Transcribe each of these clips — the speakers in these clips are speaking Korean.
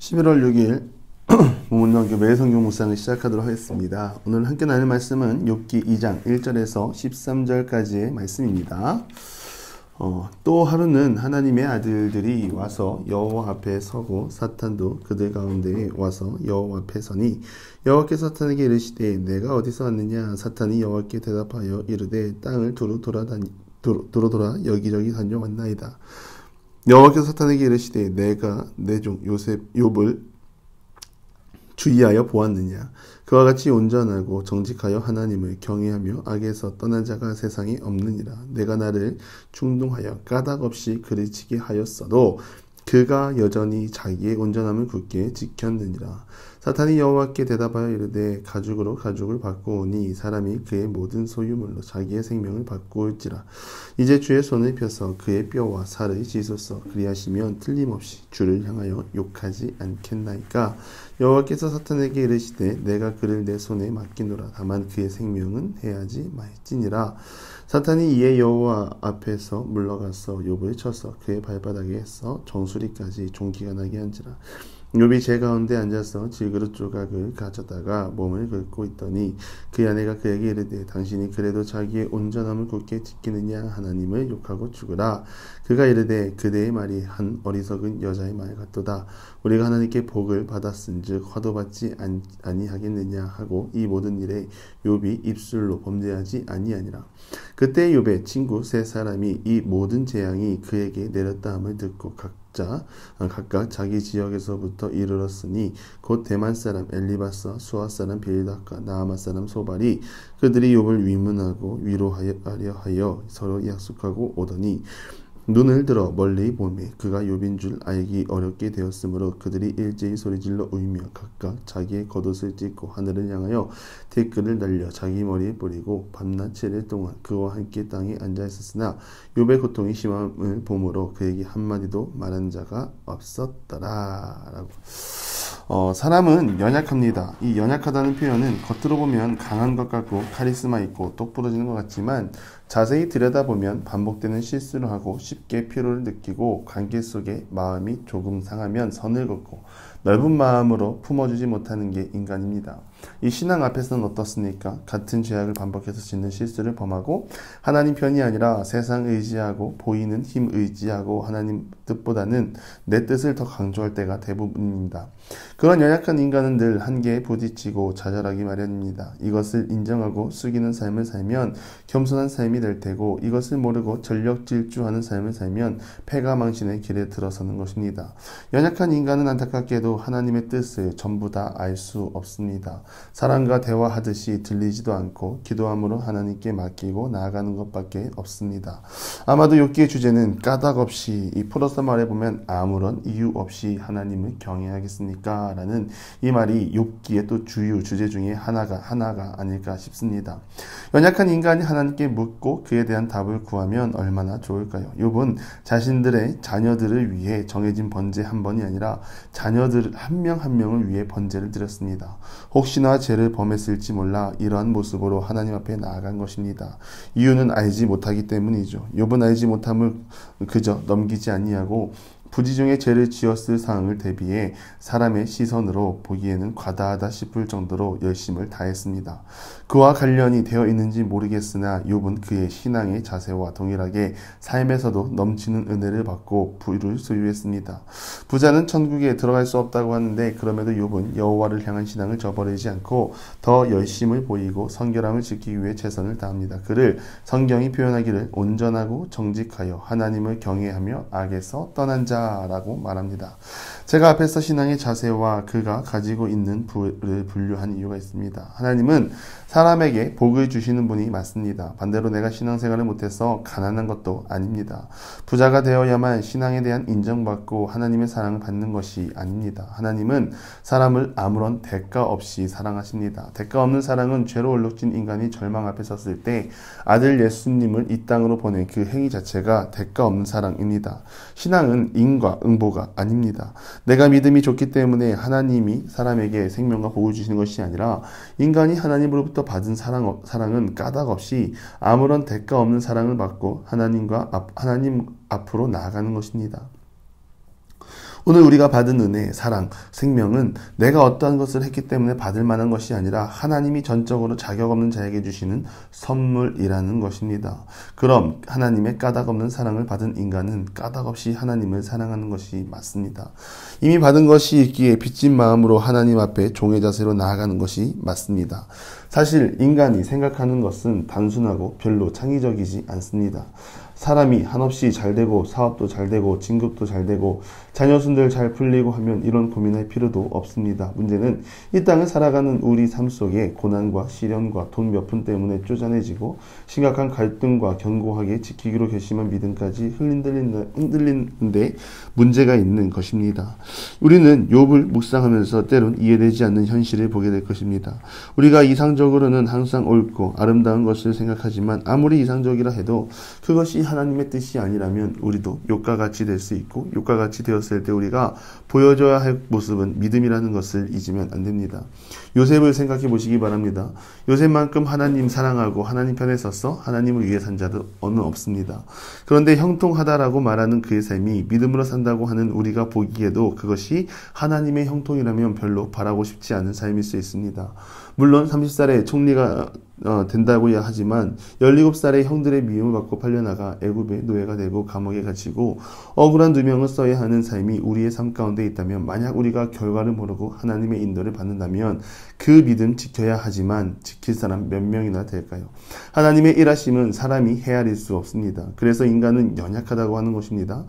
11월 6일 모문학교 매성경 묵상을 시작하도록 하겠습니다. 오늘 함께 나눌 말씀은 욥기 2장 1절에서 13절까지의 말씀입니다. 또 하루는 하나님의 아들들이 와서 여호와 앞에 서고 사탄도 그들 가운데에 와서 여호와 앞에 서니 여호와께서 사탄에게 이르시되 내가 어디서 왔느냐? 사탄이 여호와께 대답하여 이르되 땅을 두루 돌아 여기저기 다녀왔나이다. 여호와께서 사탄에게 이르시되 내가 내 종 욥을 주의하여 보았느냐? 그와 같이 온전하고 정직하여 하나님을 경외하며 악에서 떠난 자가 세상에 없느니라. 내가 나를 충동하여 까닭 없이 그르치게 하였어도 그가 여전히 자기의 온전함을 굳게 지켰느니라. 사탄이 여호와께 대답하여 이르되 가죽으로 가죽을 바꾸오니 사람이 그의 모든 소유물로 자기의 생명을 바꾸을지라. 이제 주의 손을 펴서 그의 뼈와 살을 씻소서. 그리하시면 틀림없이 주를 향하여 욕하지 않겠나이까. 여호와께서 사탄에게 이르시되 내가 그를 내 손에 맡기노라. 다만 그의 생명은 해하지 말지니라. 사탄이 이에 여호와 앞에서 물러가서 욥을 쳐서 그의 발바닥에서 정수리까지 종기가 나게 한지라. 욥이 제 가운데 앉아서 질그릇 조각을 가져다가 몸을 긁고 있더니 그의 아내가 그에게 이르되 당신이 그래도 자기의 온전함을 굳게 지키느냐? 하나님을 욕하고 죽으라. 그가 이르되 그대의 말이 한 어리석은 여자의 말 같도다. 우리가 하나님께 복을 받았은즉 화도 받지 아니하겠느냐 하고 이 모든 일에 욥이 입술로 범죄하지 아니하니라. 그때 욥의 친구 세 사람이 이 모든 재앙이 그에게 내렸다 함을 듣고 각각 자기 지역에서부터 이르렀으니 곧 대만 사람 엘리바스와 수아 사람 빌닷과 나아마 사람 소발이 그들이 욥을 위문하고 위로하려 하여 서로 약속하고 오더니 눈을 들어 멀리 보매 그가 욥인 줄 알기 어렵게 되었으므로 그들이 일제히 소리질러 울며 각각 자기의 겉옷을 찢고 하늘을 향하여 티끌을 날려 자기 머리에 뿌리고 밤낮 7일 동안 그와 함께 땅에 앉아 있었으나 욥의 고통이 심함을 보므로 그에게 한마디도 말한 자가 없었더라. 라고. 사람은 연약합니다. 이 연약하다는 표현은 겉으로 보면 강한 것 같고 카리스마 있고 똑부러지는 것 같지만 자세히 들여다보면 반복되는 실수를 하고 쉽게 피로를 느끼고 관계 속에 마음이 조금 상하면 선을 긋고 넓은 마음으로 품어주지 못하는 게 인간입니다. 이 신앙 앞에서는 어떻습니까? 같은 죄악을 반복해서 짓는 실수를 범하고 하나님 편이 아니라 세상 의지하고 보이는 힘 의지하고 하나님 뜻보다는 내 뜻을 더 강조할 때가 대부분입니다. 그런 연약한 인간은 늘 한계에 부딪히고 좌절하기 마련입니다. 이것을 인정하고 숙이는 삶을 살면 겸손한 삶이 될 테고 이것을 모르고 전력 질주하는 삶을 살면 패가망신의 길에 들어서는 것입니다. 연약한 인간은 안타깝게도 하나님의 뜻을 전부 다 알 수 없습니다. 사람과 대화하듯이 들리지도 않고 기도함으로 하나님께 맡기고 나아가는 것밖에 없습니다. 아마도 욥기의 주제는 까닭 없이 풀어서 말해보면 아무런 이유 없이 하나님을 경외하겠습니까? 라는 이 말이 욥기의 또 주요 주제 중에 하나가 아닐까 싶습니다. 연약한 인간이 하나님께 묻고 그에 대한 답을 구하면 얼마나 좋을까요? 욥은 자신들의 자녀들을 위해 정해진 번제 한 번이 아니라 자녀들 한 명 한 명을 위해 번제를 드렸습니다. 혹시나 죄를 범했을지 몰라 이러한 모습으로 하나님 앞에 나아간 것입니다. 이유는 알지 못하기 때문이죠. 욥은 알지 못함을 그저 넘기지 아니하고 부지 중에 죄를 지었을 상황을 대비해 사람의 시선으로 보기에는 과다하다 싶을 정도로 열심을 다했습니다. 그와 관련이 되어 있는지 모르겠으나 욥은 그의 신앙의 자세와 동일하게 삶에서도 넘치는 은혜를 받고 부를 소유했습니다. 부자는 천국에 들어갈 수 없다고 하는데 그럼에도 욥은 여호와를 향한 신앙을 저버리지 않고 더 열심을 보이고 성결함을 지키기 위해 최선을 다합니다. 그를 성경이 표현하기를 온전하고 정직하여 하나님을 경외하며 악에서 떠난 자 라고 말합니다. 제가 앞에서 신앙의 자세와 그가 가지고 있는 부를 분류한 이유가 있습니다. 하나님은 사람에게 복을 주시는 분이 맞습니다. 반대로 내가 신앙생활을 못해서 가난한 것도 아닙니다. 부자가 되어야만 신앙에 대한 인정받고 하나님의 사랑을 받는 것이 아닙니다. 하나님은 사람을 아무런 대가 없이 사랑하십니다. 대가 없는 사랑은 죄로 얼룩진 인간이 절망 앞에 섰을 때 아들 예수님을 이 땅으로 보낸 그 행위 자체가 대가 없는 사랑입니다. 신앙은 인과 응보가 아닙니다. 내가 믿음이 좋기 때문에 하나님이 사람에게 생명과 복을 주시는 것이 아니라 인간이 하나님으로부터 받은 사랑은 까닭 없이 아무런 대가 없는 사랑을 받고 하나님 앞으로 나아가는 것입니다. 오늘 우리가 받은 은혜, 사랑, 생명은 내가 어떠한 것을 했기 때문에 받을 만한 것이 아니라 하나님이 전적으로 자격 없는 자에게 주시는 선물이라는 것입니다. 그럼 하나님의 까닭 없는 사랑을 받은 인간은 까닭 없이 하나님을 사랑하는 것이 맞습니다. 이미 받은 것이 있기에 빚진 마음으로 하나님 앞에 종의 자세로 나아가는 것이 맞습니다. 사실 인간이 생각하는 것은 단순하고 별로 창의적이지 않습니다. 사람이 한없이 잘되고 사업도 잘되고 진급도 잘되고 자녀순들 잘 풀리고 하면 이런 고민할 필요도 없습니다. 문제는 이 땅을 살아가는 우리 삶 속에 고난과 시련과 돈 몇 푼 때문에 쪼잔해지고 심각한 갈등과 견고하게 지키기로 결심한 믿음까지 흔들리는데 문제가 있는 것입니다. 우리는 욥을 묵상하면서 때론 이해되지 않는 현실을 보게 될 것입니다. 우리가 이상적으로는 항상 옳고 아름다운 것을 생각하지만 아무리 이상적이라 해도 그것이 하나님의 뜻이 아니라면 우리도 욥과 같이 될 수 있고 욥과 같이 되었을 때 우리가 보여줘야 할 모습은 믿음이라는 것을 잊으면 안 됩니다. 요셉을 생각해 보시기 바랍니다. 요셉만큼 하나님 사랑하고 하나님 편에 서서 하나님을 위해 산 자도 어느 없습니다. 그런데 형통하다라고 말하는 그의 삶이 믿음으로 산다고 하는 우리가 보기에도 그것이 하나님의 형통이라면 별로 바라고 싶지 않은 삶일 수 있습니다. 물론 30살에 총리가 된다고야 하지만 17살에 형들의 미움을 받고 팔려나가 애굽의 노예가 되고 감옥에 갇히고 억울한 누명을 써야 하는 삶이 우리의 삶 가운데 있다면 만약 우리가 결과를 모르고 하나님의 인도를 받는다면 그 믿음 지켜야 하지만 지킬 사람 몇 명이나 될까요? 하나님의 일하심은 사람이 헤아릴 수 없습니다. 그래서 인간은 연약하다고 하는 것입니다.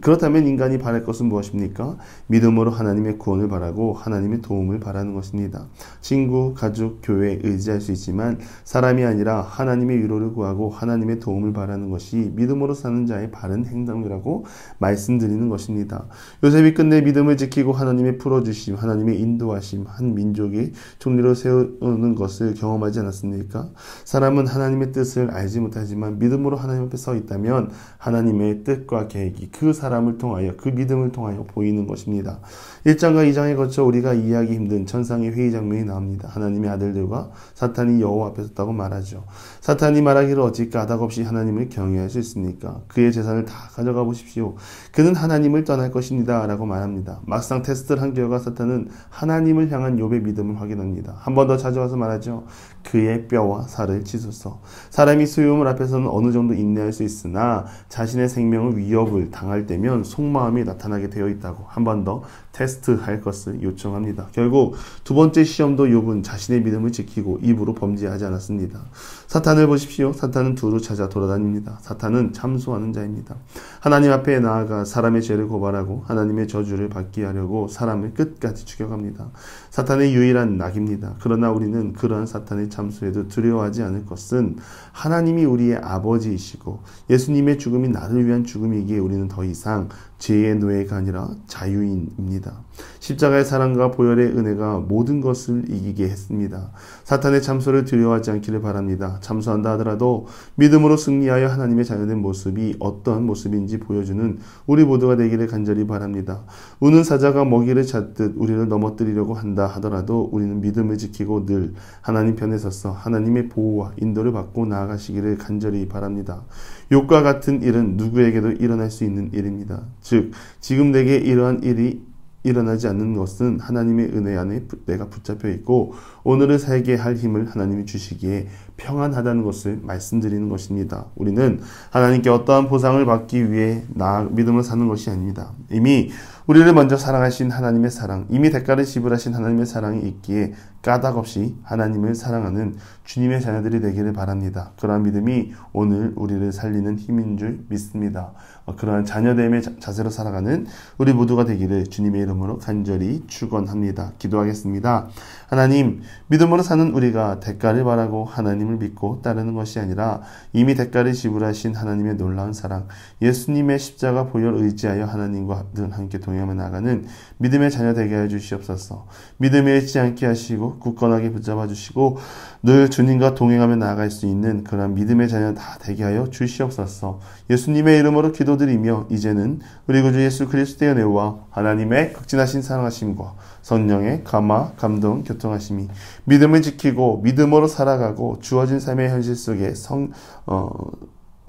그렇다면 인간이 바랄 것은 무엇입니까? 믿음으로 하나님의 구원을 바라고 하나님의 도움을 바라는 것입니다. 친구, 가족, 교회에 의지할 수 있지만 사람이 아니라 하나님의 위로를 구하고 하나님의 도움을 바라는 것이 믿음으로 사는 자의 바른 행동이라고 말씀드리는 것입니다. 요셉이 끝내 믿음을 지키고 하나님의 풀어주심, 하나님의 인도하심, 한 민족의 총리로 세우는 것을 경험하지 않았습니까? 사람은 하나님의 뜻을 알지 못하지만 믿음으로 하나님 앞에 서 있다면 하나님의 뜻과 계획이 그 사람을 통하여 그 믿음을 통하여 보이는 것입니다. 1장과 2장에 거쳐 우리가 이해하기 힘든 천상의 회의 장면이 나옵니다. 하나님의 아들들과 사탄이 여호와 앞에 섰다고 말하죠. 사탄이 말하기를 어찌 까닭 없이 하나님을 경외할 수 있습니까? 그의 재산을 다 가져가 보십시오. 그는 하나님을 떠날 것입니다. 라고 말합니다. 막상 테스트를 한 결과 사탄은 하나님을 향한 욥의 믿음을 확인합니다. 한 번 더 찾아와서 말하죠. 그의 뼈와 살을 치소서. 사람이 수요물 앞에서는 어느 정도 인내할 수 있으나 자신의 생명을 위협을 당할 때면 속마음이 나타나게 되어 있다고 한 번 더 테스트할 것을 요청합니다. 결국 두 번째 시험도 욥은 자신의 믿음을 지키고 입으로 범죄하지 않았습니다. 사탄을 보십시오. 사탄은 두루 찾아 돌아다닙니다. 사탄은 참소하는 자입니다. 하나님 앞에 나아가 사람의 죄를 고발하고 하나님의 저주를 받게 하려고 사람을 끝까지 죽여갑니다. 사탄의 유일한 낙입니다. 그러나 우리는 그러한 사탄의 참소에도 두려워하지 않을 것은 하나님이 우리의 아버지이시고 예수님의 죽음이 나를 위한 죽음이기에 우리는 더 이상 죄의 노예가 아니라 자유인입니다. 십자가의 사랑과 보혈의 은혜가 모든 것을 이기게 했습니다. 사탄의 참소를 두려워하지 않기를 바랍니다. 참소한다 하더라도 믿음으로 승리하여 하나님의 자녀된 모습이 어떠한 모습인지 보여주는 우리 모두가 되기를 간절히 바랍니다. 우는 사자가 먹이를 찾듯 우리를 넘어뜨리려고 한다 하더라도 우리는 믿음을 지키고 늘 하나님 편에 서서 하나님의 보호와 인도를 받고 나아가시기를 간절히 바랍니다. 욥과 같은 일은 누구에게도 일어날 수 있는 일입니다. 즉 지금 내게 이러한 일이 일어나지 않는 것은 하나님의 은혜 안에 내가 붙잡혀 있고 오늘을 살게 할 힘을 하나님이 주시기에 평안하다는 것을 말씀드리는 것입니다. 우리는 하나님께 어떠한 보상을 받기 위해 믿음을 사는 것이 아닙니다. 이미 우리를 먼저 사랑하신 하나님의 사랑, 이미 대가를 지불하신 하나님의 사랑이 있기에 까닭 없이 하나님을 사랑하는 주님의 자녀들이 되기를 바랍니다. 그러한 믿음이 오늘 우리를 살리는 힘인 줄 믿습니다. 그러한 자녀됨의 자세로 살아가는 우리 모두가 되기를 주님의 이름으로 간절히 축원합니다. 기도하겠습니다. 하나님, 믿음으로 사는 우리가 대가를 바라고 하나님을 믿고 따르는 것이 아니라 이미 대가를 지불하신 하나님의 놀라운 사랑, 예수님의 십자가 보혈 의지하여 하나님과 늘 함께 동행하며 나아가는 믿음의 자녀 되게 해 주시옵소서. 믿음에 잊지 않게 하시고 굳건하게 붙잡아 주시고 늘 주님과 동행하며 나아갈 수 있는 그런 믿음의 자녀 다 되게 하여 주시옵소서. 예수님의 이름으로 기도드리며 이제는 우리 구주 예수 그리스도의 은혜와 하나님의 극진하신 사랑하심과 성령의 감화, 감동, 교통하심이 믿음을 지키고 믿음으로 살아가고 주어진 삶의 현실 속에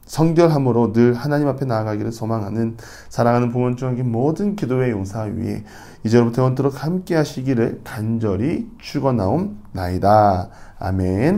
성결함으로 늘 하나님 앞에 나아가기를 소망하는 사랑하는 부모 중의 모든 기도의 용사 위에 이제로부터 영원토록 함께 하시기를 간절히 축원하옵나이다. 아멘.